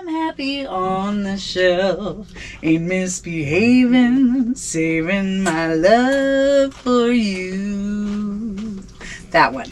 I'm happy on the shelf. Ain't misbehaving, saving my love for you. That one.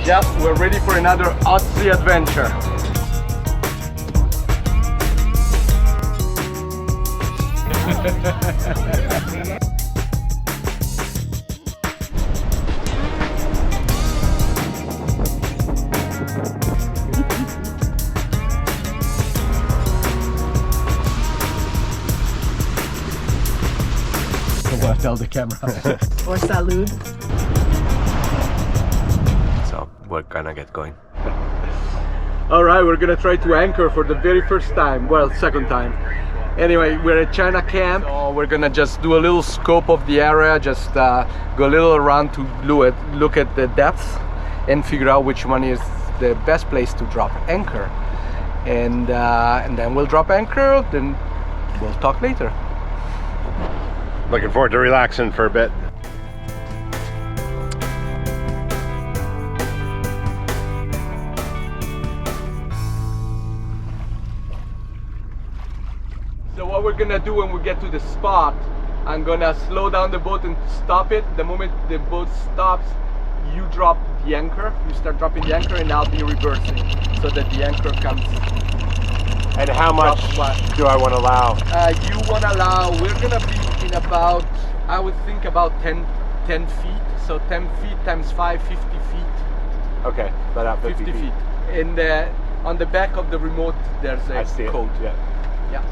Yep, we're ready for another Aussie adventure. Well, tell the camera. Or salud. So we're gonna get going. All right, we're gonna try to anchor for the very first time. Well, second time. Anyway, we're at China camp. So we're gonna just do a little scope of the area, just go a little around to look at the depths and figure out which one is the best place to drop anchor. And then we'll drop anchor. Then we'll talk later. Looking forward to relaxing for a bit. So what we're gonna do when we get to the spot, I'm gonna slow down the boat and stop it. The moment the boat stops, you drop the anchor. You start dropping the anchor, and I'll be reversing so that the anchor comes. And how much do I want to allow? You want to allow, we're gonna be in about, I would think about 10 feet. So 10 feet times 5, 50 feet. Okay, about 50 feet. And on the back of the remote, there's a I see code. it. Yeah. Yeah.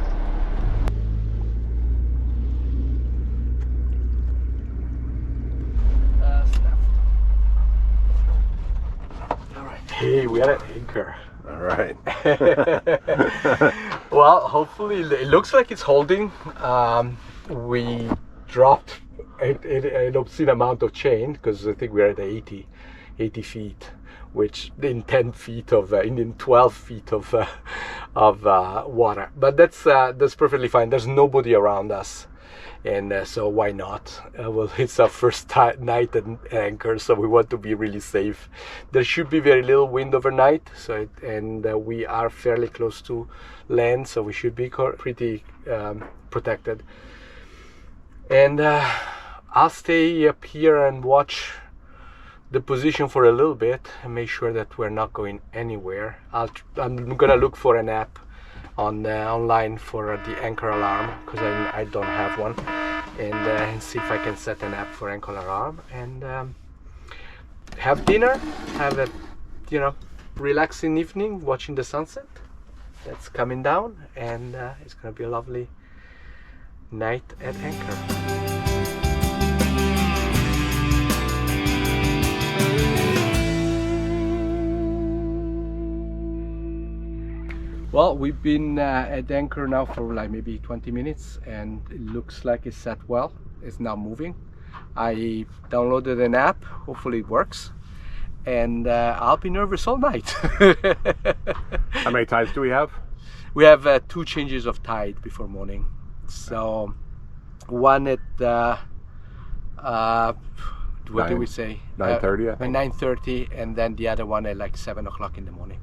All right. Hey, we got an anchor. All right. Well, hopefully it looks like it's holding. We dropped an obscene amount of chain because I think we're at 80 feet, which in 10 feet of in 12 feet of water. But that's perfectly fine. There's nobody around us, and so why not? Well, it's our first night at anchor, so we want to be really safe. There should be very little wind overnight, so we are fairly close to land, so we should be pretty protected. And I'll stay up here and watch the position for a little bit and make sure that we're not going anywhere. I'm gonna look for an app online for the anchor alarm, because I don't have one, and see if I can set an app for anchor alarm, and have dinner, have a relaxing evening watching the sunset that's coming down, and it's gonna be a lovely night at anchor. Well, we've been at anchor now for like maybe 20 minutes, and it looks like it's set well. It's now moving. I downloaded an app, hopefully it works, and I'll be nervous all night. How many tides do we have? We have 2 changes of tide before morning. So one at what do we say? 9:30, I think. 9:30, and then the other one at like 7 o'clock in the morning.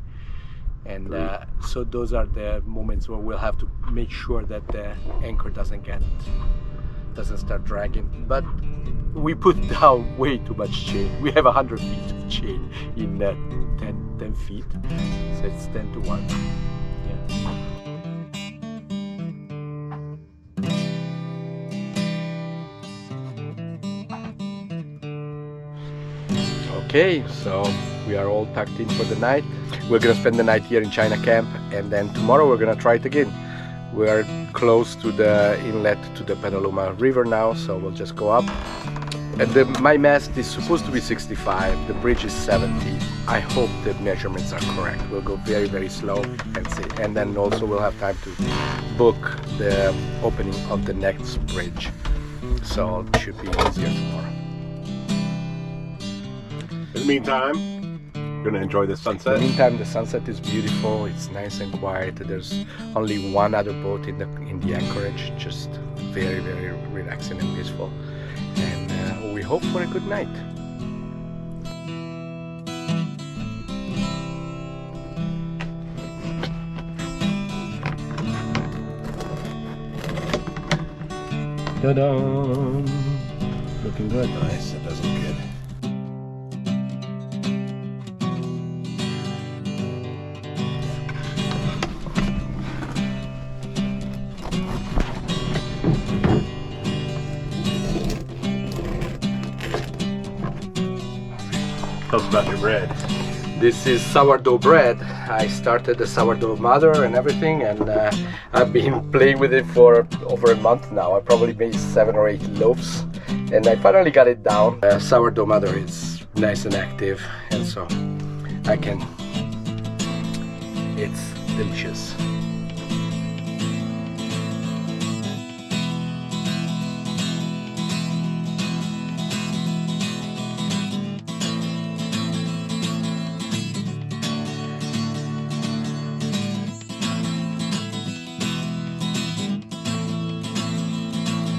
And so those are the moments where we'll have to make sure that the anchor doesn't start dragging. But we put down way too much chain. We have 100 feet of chain in 10 feet, so it's 10 to 1. Yeah. Okay, so we are all packed in for the night. We're gonna spend the night here in China camp, and then tomorrow we're gonna try it again. We are close to the inlet to the Petaluma River now, so we'll just go up. And my mast is supposed to be 65, the bridge is 70. I hope the measurements are correct. We'll go very, very slow and see. And then also we'll have time to book the opening of the next bridge. So it should be easier tomorrow. In the meantime, we're gonna enjoy the sunset. In the meantime, the sunset is beautiful. It's nice and quiet. There's only one other boat in the anchorage, just very, very relaxing and peaceful. And we hope for a good night. Ta-da! Looking good. Nice. That does look good. Tell us about your bread. This is sourdough bread. I started the sourdough mother and everything, and I've been playing with it for over a month now. I probably made 7 or 8 loaves, and I finally got it down. Sourdough mother is nice and active, and so I can. It's delicious.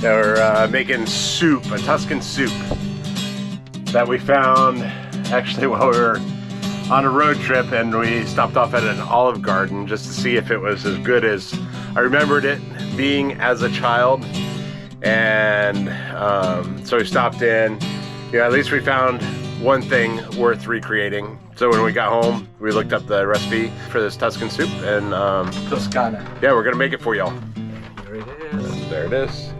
They're making soup, a Tuscan soup that we found actually while we were on a road trip, and we stopped off at an Olive Garden just to see if it was as good as I remembered it being as a child. And so we stopped in. Yeah, at least we found one thing worth recreating. So when we got home, we looked up the recipe for this Tuscan soup, and Toscana. yeah, we're gonna make it for y'all. There it is. There it is.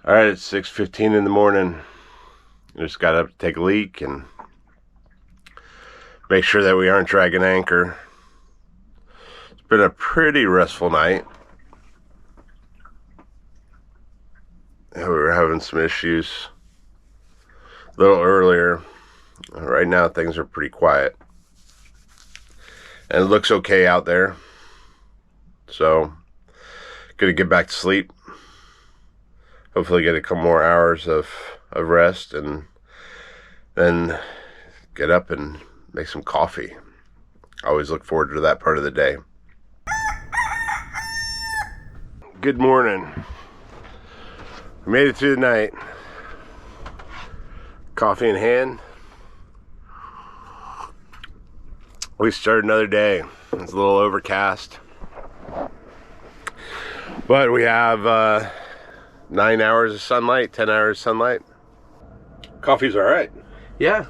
All right, it's 6:15 in the morning. I just got up to take a leak and make sure that we aren't dragging anchor. It's been a pretty restful night. We were having some issues a little earlier. Right now things are pretty quiet. And it looks okay out there. So, gonna get back to sleep. Hopefully get a couple more hours of rest, and then get up and make some coffee. I always look forward to that part of the day. Good morning. We made it through the night. Coffee in hand. We started another day. It's a little overcast, but we have 9 hours of sunlight, 10 hours of sunlight. Coffee's all right. Yeah.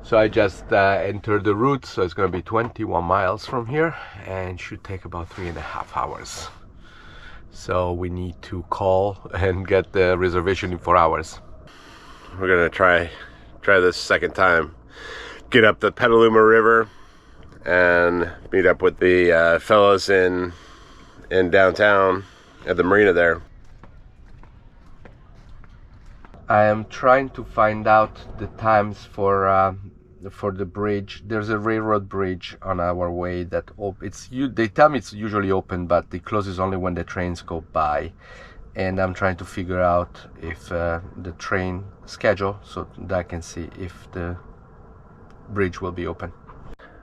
So I just entered the route, so it's going to be 21 miles from here, and should take about 3.5 hours. So we need to call and get the reservation in 4 hours. We're gonna try this second time. Get up the Petaluma River and meet up with the fellas in downtown at the marina there. I am trying to find out the times for the bridge. There's a railroad bridge on our way that they tell me it's usually open, but it closes only when the trains go by. And I'm trying to figure out if the train schedule, so that I can see if the bridge will be open.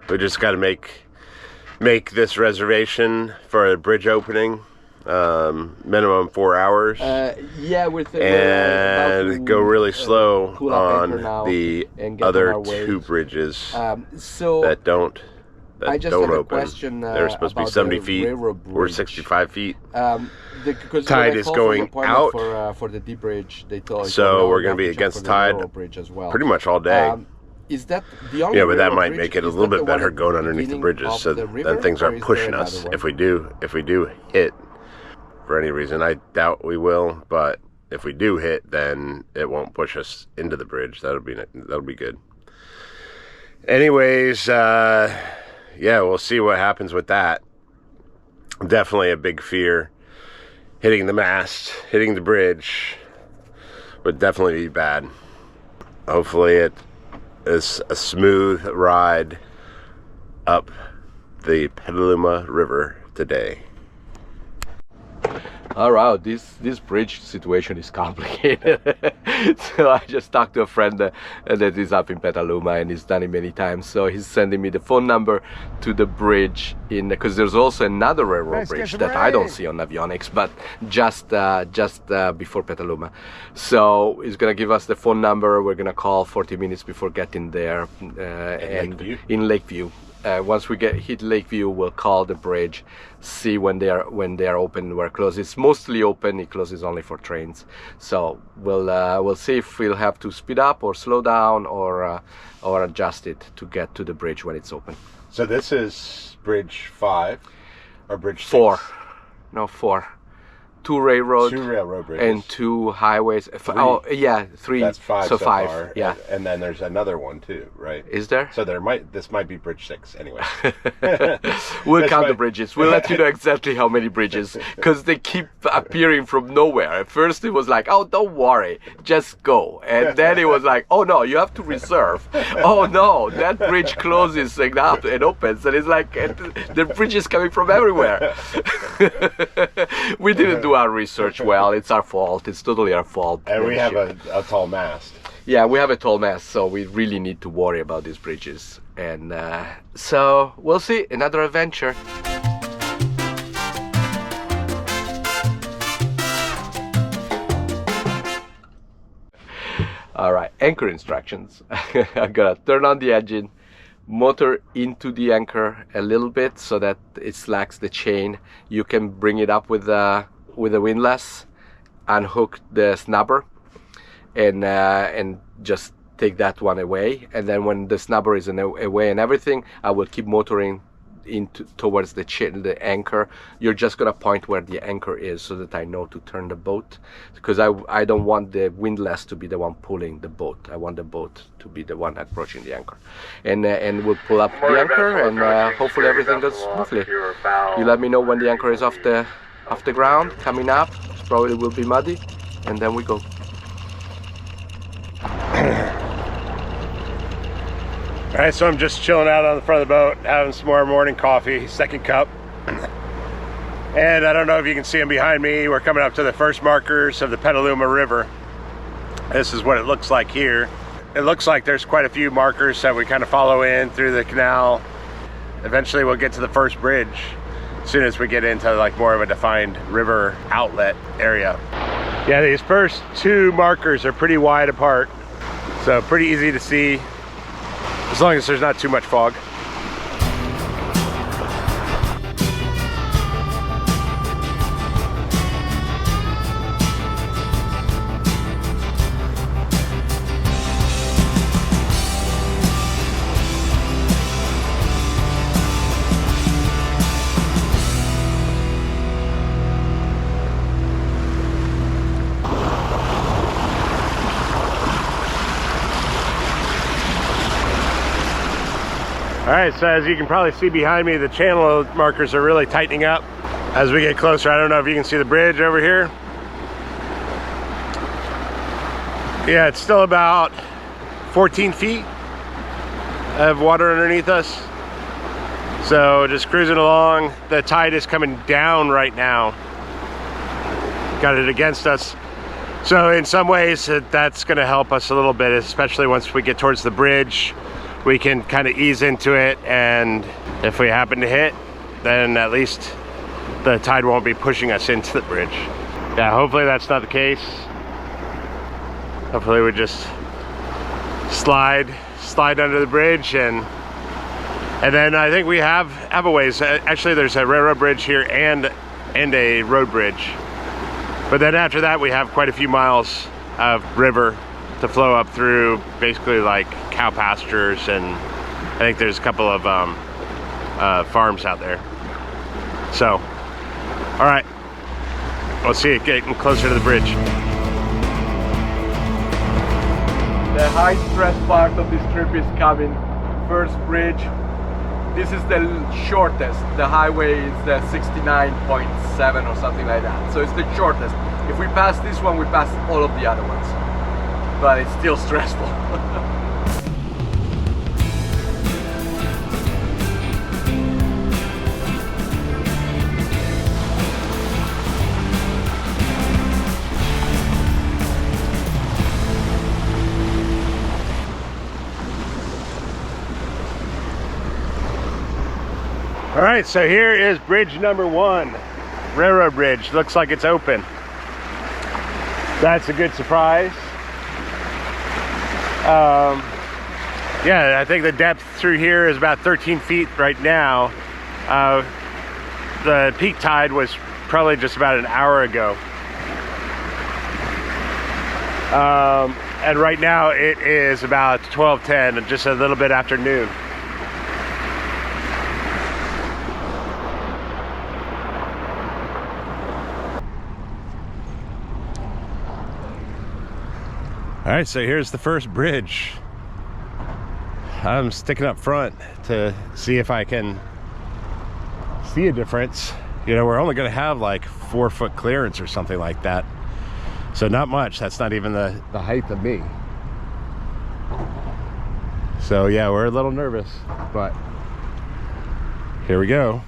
We just got to make this reservation for a bridge opening. Minimum 4 hours. Yeah, and go really slow on the other 2 bridges that don't open. Question, they're supposed to be 70 feet or 65 feet. Tide is going out for the D bridge. They told so we're going to be against tide pretty much all day. Is that the only but that might make it a little bit better going underneath the bridges, so then things aren't pushing us. If we do hit for any reason, I doubt we will, but if we do hit, then it won't push us into the bridge. That'll be good. Anyways, yeah, we'll see what happens with that. Definitely a big fear. Hitting the mast, hitting the bridge would definitely be bad. hopefully it is a smooth ride up the Petaluma River today. All right, this bridge situation is complicated. So I just talked to a friend that is up in Petaluma, and he's done it many times. So he's sending me the phone number to the bridge because there's also another railroad bridge that I don't see on Avionics, but just before Petaluma. So he's gonna give us the phone number. We're gonna call 40 minutes before getting there, and Lakeview? In Lakeview. Once we hit Lakeview, we'll call the bridge, see when they are open, where closed. It's mostly open. It closes only for trains. So we'll see if we'll have to speed up or slow down or adjust it to get to the bridge when it's open. So this is Bridge 5 or Bridge 6? 4. No, 4. 2 railroad, 2 railroad bridges and 2 highways. 3. Oh yeah, 3. That's 5 so 5 far. Yeah. And then there's another one too, right? Is there? So this might be Bridge 6 anyway. We'll count the bridges. We'll let you know exactly how many bridges, because they keep appearing from nowhere. At first it was like, oh, don't worry, just go. And then it was like, oh no, you have to reserve. Oh no, that bridge closes and opens. And it's like, the bridge is coming from everywhere. We didn't do our research well. It's our fault. It's totally our fault. And we have a tall mast. Yeah, we have a tall mast, so we really need to worry about these bridges. And so we'll see. Another adventure. All right, anchor instructions. I'm gonna turn on the engine, motor into the anchor a little bit so that it slacks the chain. You can bring it up with a windlass, unhook the snubber, and just take that one away. And then when the snubber is away and everything, I will keep motoring towards the anchor. You're just gonna point where the anchor is so that I know to turn the boat, because I don't want the windlass to be the one pulling the boat. I want the boat to be the one approaching the anchor, and we'll pull up the anchor, and hopefully everything goes smoothly. You let me know when the anchor is off the ground, coming up. Probably will be muddy, and then we go. All right, so I'm just chilling out on the front of the boat, having some more morning coffee, second cup. And I don't know if you can see them behind me. We're coming up to the first markers of the Petaluma River. This is what it looks like here. It looks like there's quite a few markers that we kind of follow in through the canal. Eventually we'll get to the first bridge as soon as we get into like more of a defined river outlet area. Yeah, these first 2 markers are pretty wide apart, so pretty easy to see, as long as there's not too much fog. All right, so as you can probably see behind me, the channel markers are really tightening up as we get closer. I don't know if you can see the bridge over here. Yeah, it's still about 14 feet of water underneath us. So just cruising along. The tide is coming down right now. Got it against us. So in some ways that's gonna help us a little bit, especially once we get towards the bridge. We can kind of ease into it, and if we happen to hit, then at least the tide won't be pushing us into the bridge. Yeah, hopefully that's not the case. Hopefully we just slide under the bridge, and then I think we have a ways. Actually, there's a railroad bridge here and a road bridge. But then after that, we have quite a few miles of river to flow up through, basically like cow pastures, and I think there's a couple of farms out there. So, all right, we'll see it getting closer to the bridge. The high stress part of this trip is coming. First bridge. This is the shortest. The highway is the 69.7 or something like that. So it's the shortest. If we pass this one, we pass all of the other ones. but it's still stressful. All right, so here is bridge number 1, railroad bridge. Looks like it's open. That's a good surprise. Yeah, I think the depth through here is about 13 feet right now. The peak tide was probably just about an hour ago. And right now it is about 12:10, just a little bit after noon. All right, so here's the first bridge. I'm sticking up front to see if I can see a difference. You know, we're only gonna have like 4-foot clearance or something like that. So not much, that's not even the height of me. So yeah, we're a little nervous, but here we go.